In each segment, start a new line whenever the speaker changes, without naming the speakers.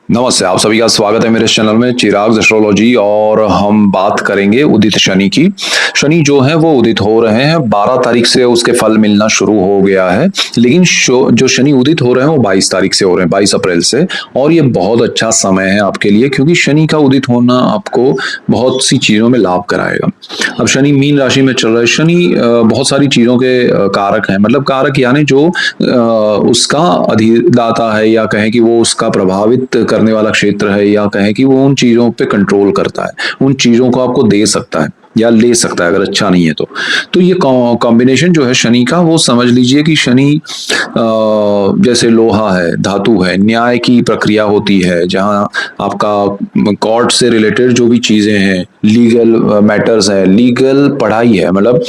नमस्ते, आप सभी का स्वागत है मेरे चैनल में चिराग एस्ट्रोलॉजी। और हम बात करेंगे उदित शनि की। शनि जो है वो उदित हो रहे हैं 12 तारीख से उसके फल मिलना शुरू हो गया है। लेकिन जो शनि उदित हो रहे हैं वो 22 तारीख से हो रहे हैं, 22 अप्रैल से। और ये बहुत अच्छा समय है आपके लिए, क्योंकि शनि का उदित होना आपको बहुत सी चीजों में लाभ कराएगा। अब शनि मीन राशि में चल रहा है। शनि बहुत सारी चीजों के कारक हैं, मतलब कारक यानी जो उसका अधिदाता है, या कहें कि वो उसका प्रभावित करने वाला क्षेत्र है, या कहें कि वो उन चीजों पे कंट्रोल करता है, उन चीजों को आपको दे सकता है या ले सकता है अगर अच्छा नहीं है तो ये कॉम्बिनेशन जो है शनि का, वो समझ लीजिए कि शनि जैसे लोहा है, धातु है, न्याय की प्रक्रिया होती है, जहां आपका कोर्ट से रिलेटेड जो भी चीजें हैं, लीगल मैटर्स है, लीगल पढ़ाई है, मतलब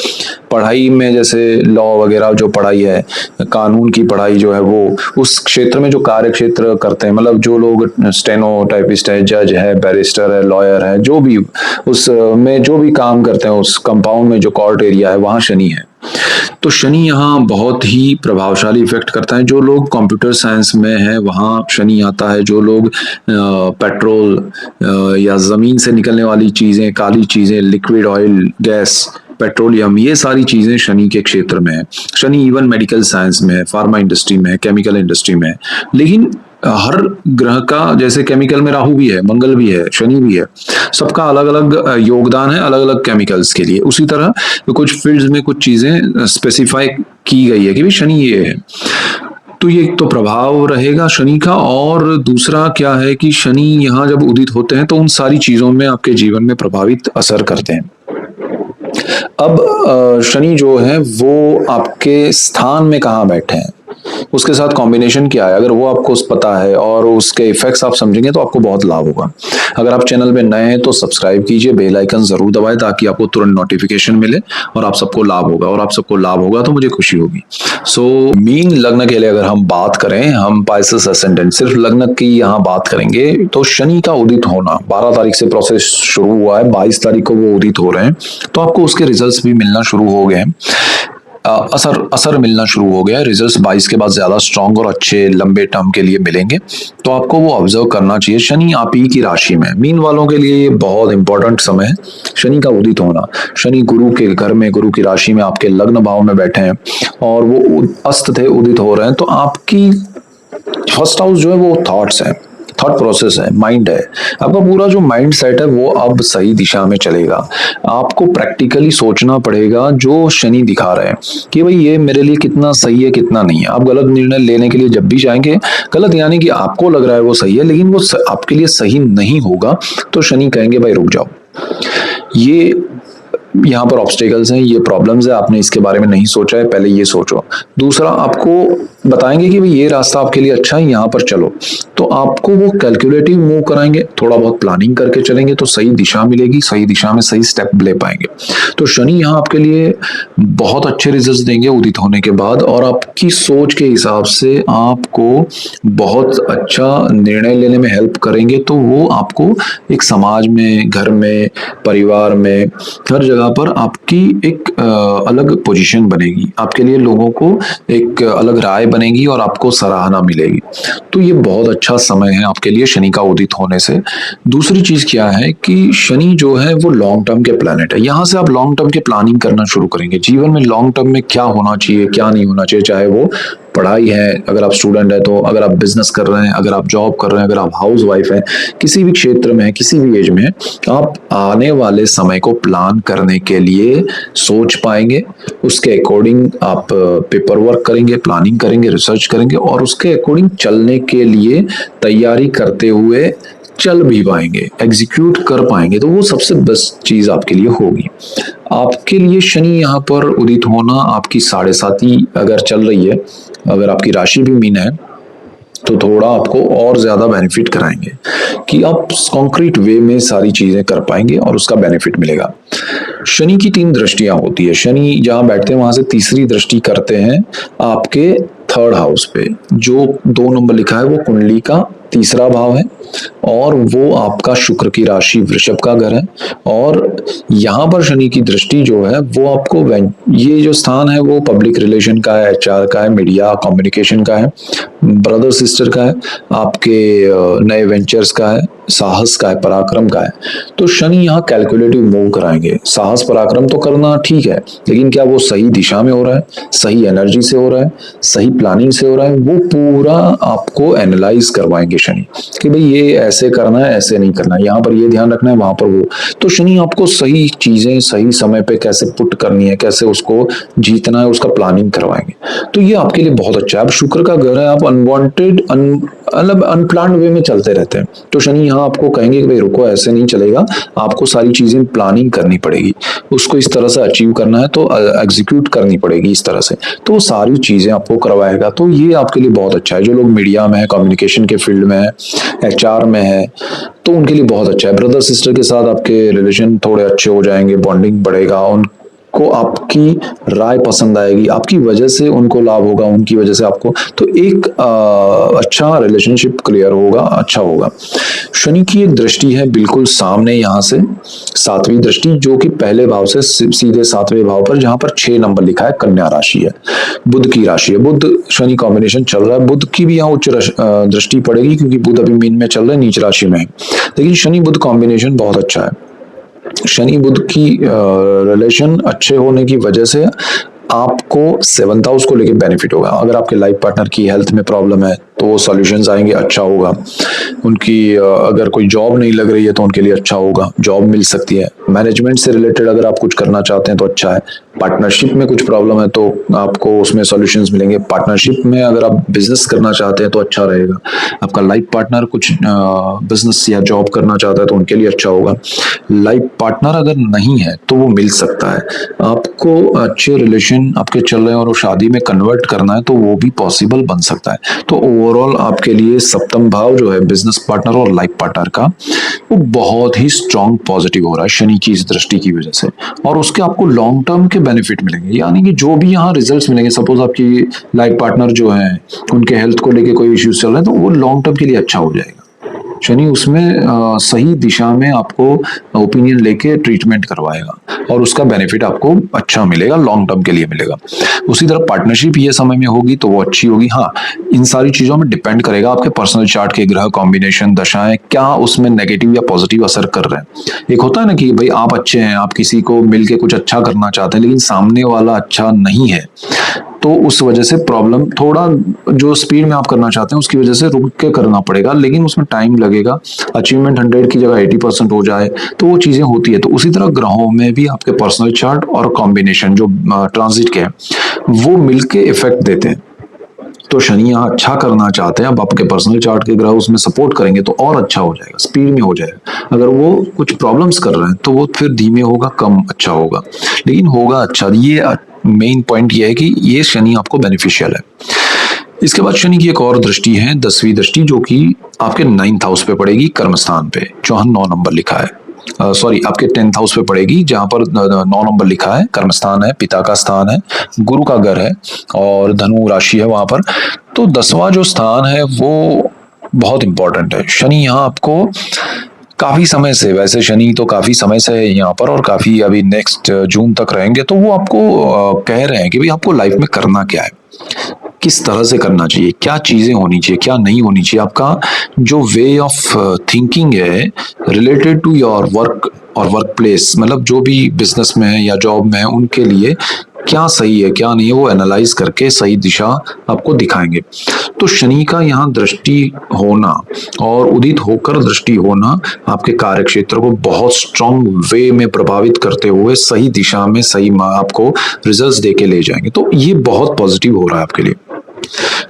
पढ़ाई में जैसे लॉ वगैरह जो पढ़ाई है, कानून की पढ़ाई जो है, वो उस क्षेत्र में जो कार्य क्षेत्र करते हैं, मतलब जो लोग स्टेनो टाइपिस्ट है, जज है, बैरिस्टर है, लॉयर है, जो भी उस में जो भी काम करते हैं, उस कंपाउंड में जो कोर्ट एरिया है, वहां शनि है। तो शनि यहाँ बहुत ही प्रभावशाली इफेक्ट करता है। जो लोग कंप्यूटर साइंस में हैं वहाँ शनि आता है। जो लोग पेट्रोल या जमीन से निकलने वाली चीजें, काली चीजें, लिक्विड ऑयल, गैस, पेट्रोलियम, ये सारी चीजें शनि के क्षेत्र में है। शनि इवन मेडिकल साइंस में है, फार्मा इंडस्ट्री में है, केमिकल इंडस्ट्री में है। लेकिन हर ग्रह का, जैसे केमिकल में राहु भी है, मंगल भी है, शनि भी है, सबका अलग अलग योगदान है अलग अलग केमिकल्स के लिए। उसी तरह कुछ फील्ड्स में कुछ चीजें स्पेसिफाई की गई है कि भाई शनि ये है। तो ये एक तो प्रभाव रहेगा शनि का। और दूसरा क्या है कि शनि यहाँ जब उदित होते हैं तो उन सारी चीजों में आपके जीवन में प्रभावित असर करते हैं। अब शनि जो है वो आपके स्थान में कहाँ बैठे हैं, उसके साथ कॉम्बिनेशन क्या है, अगर वो आपको पता है और उसके इफेक्ट्स आप समझेंगे तो आपको बहुत लाभ होगा। अगर आप चैनल पे नए हैं तो सब्सक्राइब कीजिए, बेल आइकन जरूर दबाएं, ताकि आपको तुरंत नोटिफिकेशन मिले और आप सबको लाभ होगा। और आप सबको लाभ होगा तो मुझे खुशी होगी। सो मीन लग्न के लिए अगर हम बात करें, हम पाइसेस असेंडेंट सिर्फ लग्न की यहाँ बात करेंगे, तो शनि का उदित होना 12 तारीख से प्रोसेस शुरू हुआ है, 22 तारीख को वो उदित हो रहे हैं। तो आपको उसके रिजल्ट्स भी मिलना शुरू हो गए हैं। असर असर मिलना शुरू हो गया है। रिजल्ट्स 22 के बाद ज्यादा स्ट्रांग और अच्छे लंबे टर्म के लिए मिलेंगे। तो आपको वो ऑब्जर्व करना चाहिए। शनि आप ही की राशि में, मीन वालों के लिए ये बहुत इंपॉर्टेंट समय है, शनि का उदित होना। शनि गुरु के घर में, गुरु की राशि में, आपके लग्न भाव में बैठे हैं और वो अस्त थे, उदित हो रहे हैं। तो आपकी फर्स्ट हाउस जो है वो थॉट्स है, थॉट प्रोसेस है, माइंड है। आपका पूरा जो माइंड सेट है वो अब सही दिशा में चलेगा। आपको प्रैक्टिकली सोचना पड़ेगा जो शनि दिखा रहे हैं कि भाई ये मेरे लिए कितना सही है, कितना नहीं है। आप गलत निर्णय लेने के लिए जब भी जाएंगे, गलत यानी कि आपको लग रहा है वो सही है लेकिन वो आपके लिए सही नहीं होगा, तो शनि कहेंगे भाई रुक जाओ, ये यहाँ पर ऑब्स्टेकल्स हैं, ये प्रॉब्लम्स है, आपने इसके बारे में नहीं सोचा है, पहले ये सोचो। दूसरा, आपको बताएंगे कि भाई ये रास्ता आपके लिए अच्छा है, यहाँ पर चलो। तो आपको वो कैलकुलेटिव मूव कराएंगे, थोड़ा बहुत प्लानिंग करके चलेंगे तो सही दिशा मिलेगी, सही दिशा में सही स्टेप ले पाएंगे। तो शनि यहाँ आपके लिए बहुत अच्छे रिजल्ट्स देंगे उदित होने के बाद, और आपकी सोच के हिसाब से आपको बहुत अच्छा निर्णय लेने में हेल्प करेंगे। तो वो आपको एक समाज में, घर में, परिवार में, हर जगह पर आपकी एक अलग पोजीशन बनेगी। आपके लिए लोगों को एक अलग राय बनेगी और आपको सराहना मिलेगी। तो ये बहुत अच्छा समय है आपके लिए शनि का उदित होने से। दूसरी चीज क्या है कि शनि जो है वो लॉन्ग टर्म के प्लैनेट है। यहाँ से आप लॉन्ग टर्म के प्लानिंग करना शुरू करेंगे। जीवन में लॉन्ग टर्म में क्या होना चाहिए, क्या नहीं होना चाहिए, चाहे वो पढ़ाई है, अगर आप स्टूडेंट है तो, अगर आप बिजनेस कर रहे हैं, अगर आप जॉब कर रहे हैं, अगर आप हाउस वाइफ हैं, किसी भी क्षेत्र में है, किसी भी एज में है, आप आने वाले समय को प्लान करने के लिए सोच पाएंगे। उसके अकॉर्डिंग आप पेपर वर्क करेंगे, प्लानिंग करेंगे, रिसर्च करेंगे, और उसके अकॉर्डिंग चलने के लिए तैयारी करते हुए चल भी पाएंगे, एग्जीक्यूट कर पाएंगे। तो वो सबसे बेस्ट चीज आपके लिए होगी। आपके लिए शनि यहाँ पर उदित होना, आपकी 7.5 अगर चल रही है, अगर आपकी राशि भी मीन है, तो थोड़ा आपको और ज्यादा बेनिफिट कराएंगे कि आप कॉन्क्रीट वे में सारी चीजें कर पाएंगे और उसका बेनिफिट मिलेगा। शनि की 3 दृष्टियां होती है। शनि जहां बैठते हैं वहां से तीसरी दृष्टि करते हैं आपके थर्ड हाउस पे। जो 2 नंबर लिखा है वो कुंडली का तीसरा भाव है, और वो आपका शुक्र की राशि वृषभ का घर है। और यहाँ पर शनि की दृष्टि जो है वो आपको, ये जो स्थान है वो पब्लिक रिलेशन का है, एचआर का है, मीडिया कम्युनिकेशन का है, ब्रदर सिस्टर का है, आपके नए वेंचर्स का है, साहस का है, पराक्रम का है। तो शनि यहाँ कैलकुलेटिव मूव कराएंगे। साहस पराक्रम तो करना ठीक है, लेकिन क्या वो सही दिशा में हो रहा है, सही एनर्जी से हो रहा है, सही प्लानिंग से हो रहा है, वो पूरा आपको एनालाइज करवाएंगे शनि कि भाई ये ऐसे करना है, ऐसे नहीं करना है, यहाँ पर ये ध्यान रखना है, वहां पर वो। तो शनि आपको सही चीजें सही समय पे कैसे पुट करनी है, कैसे उसको जीतना है, उसका प्लानिंग करवाएंगे। तो ये आपके लिए बहुत अच्छा है। अब शुक्र का घर है, आप अनवांटेड मतलब अनप्लान्ड वे में चलते रहते हैं, तो शनि यहाँ आपको कहेंगे कि भाई रुको, ऐसे नहीं चलेगा, आपको सारी चीजें प्लानिंग करनी पड़ेगी, उसको इस तरह से अचीव करना है तो एग्जीक्यूट करनी पड़ेगी इस तरह से। तो वो सारी चीजें आपको करवाएगा। तो ये आपके लिए बहुत अच्छा है। जो लोग मीडिया में है, कम्युनिकेशन के फील्ड में है, एचआर में है, तो उनके लिए बहुत अच्छा है। ब्रदर सिस्टर के साथ आपके रिलेशन थोड़े अच्छे हो जाएंगे, बॉन्डिंग बढ़ेगा, उनको आपकी राय पसंद आएगी, आपकी वजह से उनको लाभ होगा, उनकी वजह से आपको। तो एक अच्छा रिलेशनशिप क्लियर होगा, अच्छा होगा। शनि की एक दृष्टि है बिल्कुल सामने यहाँ से, सातवीं दृष्टि, जो कि पहले भाव से सीधे सातवें भाव पर, जहां पर 6 नंबर लिखा है, कन्या राशि है, बुध की राशि है। बुध शनि कॉम्बिनेशन चल रहा है, बुध की भी यहाँ उच्च दृष्टि पड़ेगी, क्योंकि बुध अभी मीन में चल रहा है, नीच राशि में है, लेकिन शनि बुध कॉम्बिनेशन बहुत अच्छा है। शनि बुध की रिलेशन अच्छे होने की वजह से आपको 7th हाउस को लेके बेनिफिट होगा। अगर आपके लाइफ पार्टनर की हेल्थ में प्रॉब्लम है तो वो सॉल्यूशंस आएंगे, अच्छा होगा। उनकी अगर कोई जॉब नहीं लग रही है तो उनके लिए अच्छा होगा, जॉब मिल सकती है। मैनेजमेंट से रिलेटेड अगर आप कुछ करना चाहते हैं तो अच्छा है। पार्टनरशिप में कुछ प्रॉब्लम है तो आपको उसमें सॉल्यूशंस मिलेंगे। पार्टनरशिप में अगर आप बिजनेस करना चाहते हैं तो अच्छा रहेगा। आपका लाइफ पार्टनर कुछ बिजनेस या जॉब करना चाहता है तो उनके लिए अच्छा होगा। लाइफ पार्टनर अगर नहीं है तो वो मिल सकता है आपको। अच्छे रिलेशन आपके चल रहे हैं और वो शादी में कन्वर्ट करना है तो वो भी पॉसिबल बन सकता है। तो ओवरऑल आपके लिए सप्तम भाव जो है बिजनेस पार्टनर और लाइफ पार्टनर का, वो बहुत ही स्ट्रांग पॉजिटिव हो रहा है शनि की इस दृष्टि की वजह से। और उसके आपको लॉन्ग टर्म के बेनिफिट मिलेंगे, यानी कि जो भी यहाँ रिजल्ट्स मिलेंगे, सपोज आपकी लाइफ पार्टनर जो है उनके हेल्थ को लेके कोई इश्यूज चल रहे हैं, तो वो लॉन्ग टर्म के लिए अच्छा हो जाएगा। शनि उसमें सही दिशा में आपको ओपिनियन लेके ट्रीटमेंट करवाएगा और उसका बेनिफिट आपको अच्छा मिलेगा, लॉन्ग टर्म के लिए मिलेगा। उसी तरह पार्टनरशिप ये समय में होगी तो वो अच्छी होगी। हाँ, इन सारी चीजों में डिपेंड करेगा आपके पर्सनल चार्ट के ग्रह कॉम्बिनेशन, दशाएं क्या उसमें नेगेटिव या पॉजिटिव असर कर रहे हैं। एक होता है ना कि भाई आप अच्छे हैं, आप किसी को मिलके कुछ अच्छा करना चाहते हैं, लेकिन सामने वाला अच्छा नहीं है, तो उस वजह से प्रॉब्लम, थोड़ा जो स्पीड में आप करना चाहते हैं उसकी वजह से रुक के करना पड़ेगा, लेकिन उसमें टाइम लगेगा। अचीवमेंट 100 की जगह 80% हो जाए तो वो चीजें होती है। तो उसी तरह ग्रहों में भी आपके पर्सनल चार्ट और कॉम्बिनेशन जो ट्रांजिट के हैं वो मिलके इफेक्ट देते हैं। तो शनि यहाँ अच्छा करना चाहते हैं, अब आपके पर्सनल चार्ट के ग्रह उसमें सपोर्ट करेंगे तो और अच्छा हो जाएगा, स्पीड में हो जाएगा। अगर वो कुछ प्रॉब्लम्स कर रहे हैं तो वो फिर धीमे होगा, कम अच्छा होगा, लेकिन होगा अच्छा। ये मेन पॉइंट ये है कि ये शनि आपको बेनिफिशियल है। इसके बाद शनि की एक और दृष्टि है, 10वीं दृष्टि, जो कि आपके 9th हाउस पे पड़ेगी, कर्म स्थान पे, जहां 9 नंबर लिखा है। सॉरी, आपके 10th हाउस पे पड़ेगी, जहां पर 9 नंबर लिखा है। कर्म स्थान है, पिता का स्थान है, गुरु का घर है और धनु राशि है वहां पर। तो 10वां जो स्थान है वो बहुत इंपॉर्टेंट है। शनि यहाँ आपको काफी समय से, वैसे शनि तो काफी समय से है यहाँ पर और काफी अभी नेक्स्ट जून तक रहेंगे, तो वो आपको कह रहे हैं कि भाई आपको लाइफ में करना क्या है, किस तरह से करना चाहिए, क्या चीजें होनी चाहिए, क्या नहीं होनी चाहिए। आपका जो वे ऑफ थिंकिंग है रिलेटेड टू योर वर्क और वर्क प्लेस, मतलब जो भी बिजनेस में है या जॉब में है उनके लिए क्या सही है क्या नहीं है, वो एनालाइज करके सही दिशा आपको दिखाएंगे। तो शनि का यहाँ दृष्टि होना और उदित होकर दृष्टि होना आपके कार्य क्षेत्र को बहुत स्ट्रांग वे में प्रभावित करते हुए सही दिशा में सही आपको रिजल्ट्स देके ले जाएंगे। तो ये बहुत पॉजिटिव हो रहा है आपके लिए।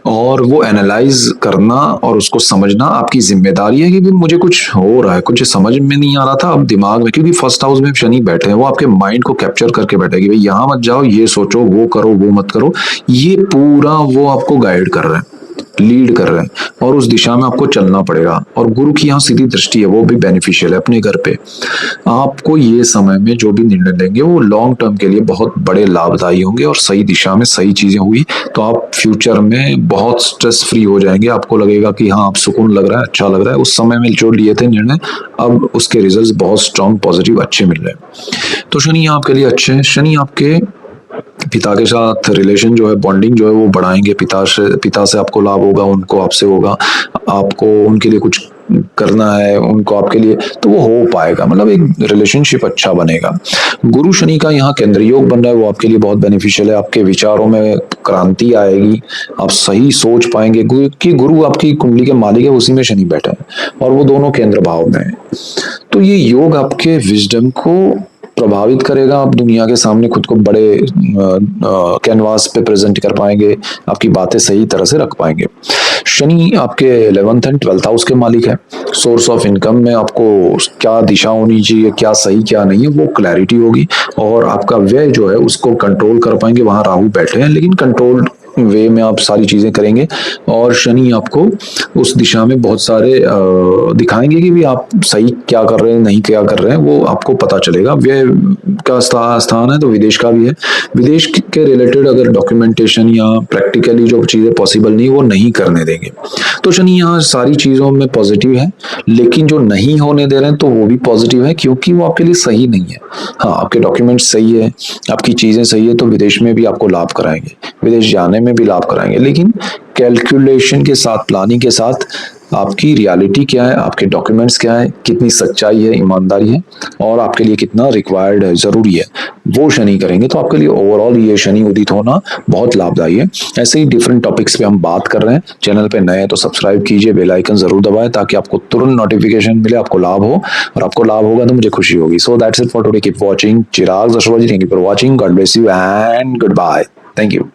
और वो एनालाइज करना और उसको समझना आपकी जिम्मेदारी है कि भी मुझे कुछ हो रहा है, कुछ समझ में नहीं आ रहा था, अब दिमाग में, क्योंकि फर्स्ट हाउस में शनि बैठे हैं, वो आपके माइंड को कैप्चर करके बैठे कि भाई यहाँ मत जाओ, ये सोचो, वो करो, वो मत करो। ये पूरा वो आपको गाइड कर रहे हैं, लीड कर रहे हैं और उस दिशा में आपको चलना पड़ेगा। और गुरु की यहाँ सीधी दृष्टि है, वो भी बेनिफिशियल है अपने घर पे। आपको ये समय में जो भी निर्णय लेंगे वो लॉन्ग टर्म के लिए बहुत बड़े लाभदायी होंगे और सही दिशा में सही चीजें हुई तो आप फ्यूचर में बहुत स्ट्रेस फ्री हो जाएंगे। आपको लगेगा कि हाँ, आप सुकून लग रहा है, अच्छा लग रहा है। उस समय में जो लिए थे निर्णय, अब उसके रिजल्ट बहुत स्ट्रांग, पॉजिटिव, अच्छे मिल रहे हैं। तो शनि आपके लिए अच्छे हैं। शनि आपके पिता के साथ रिलेशन जो है, बॉन्डिंग जो है वो बढ़ाएंगे। पिता से आपको लाभ होगा, उनको आपसे होगा। आपको उनके लिए कुछ करना है, उनको आपके लिए, तो वो हो पाएगा। मतलब एक रिलेशनशिप अच्छा बनेगा। गुरु शनि का यहाँ केंद्र योग बन रहा है, वो आपके लिए बहुत बेनिफिशियल है। आपके विचारों में क्रांति आएगी, आप सही सोच पाएंगे। कि गुरु आपकी कुंडली के मालिक है, उसी में शनि बैठा है और वो दोनों केंद्र भाव में है। तो ये योग आपके विजडम को प्रभावित करेगा। आप दुनिया के सामने खुद को बड़े कैनवास पे प्रेजेंट कर पाएंगे, आपकी बातें सही तरह से रख पाएंगे। शनि आपके 11th एंड 12th हाउस के मालिक है। सोर्स ऑफ इनकम में आपको क्या दिशा होनी चाहिए, क्या सही क्या नहीं है, वो क्लैरिटी होगी। और आपका व्यय जो है उसको कंट्रोल कर पाएंगे। वहां राहु बैठे हैं, लेकिन कंट्रोल वे में आप सारी चीजें करेंगे। और शनि आपको उस दिशा में बहुत सारे दिखाएंगे कि भी आप सही क्या कर रहे हैं, नहीं क्या कर रहे हैं, वो आपको पता चलेगा। व्यय का स्थान है तो विदेश का भी है। विदेश के रिलेटेड अगर डॉक्यूमेंटेशन या प्रैक्टिकली जो चीजें पॉसिबल नहीं, वो नहीं करने देंगे। तो शनि यहाँ सारी चीजों में पॉजिटिव है, लेकिन जो नहीं होने दे रहे हैं तो वो भी पॉजिटिव है, क्योंकि वो आपके लिए सही नहीं है। हाँ, आपके डॉक्यूमेंट सही है, आपकी चीजें सही है, तो विदेश में भी आपको लाभ कराएंगे, विदेश जाने में भी लाभ कराएंगे। लेकिन कैलकुलेशन के साथ, प्लानिंग के साथ, आपकी रियलिटी क्या है, आपके डॉक्यूमेंट्स क्या है, कितनी सच्चाई है, ईमानदारी है, और आपके लिए कितना रिक्वायर्ड है, जरूरी है, वो शनि करेंगे। तो आपके लिए ओवरऑल ये शनि उदित होना बहुत लाभदायी है। ऐसे ही डिफरेंट टॉपिक्स पे हम बात कर रहे हैं। चैनल पे नए हैं तो सब्सक्राइब कीजिए, बेल आइकन जरूर दबाएं, ताकि आपको तुरंत नोटिफिकेशन मिले, आपको लाभ हो। और आपको लाभ होगा तो मुझे खुशी होगी। So that's it for today. Keep watching Chirag astrology. Thank you for watching. God bless you and goodbye. Thank you.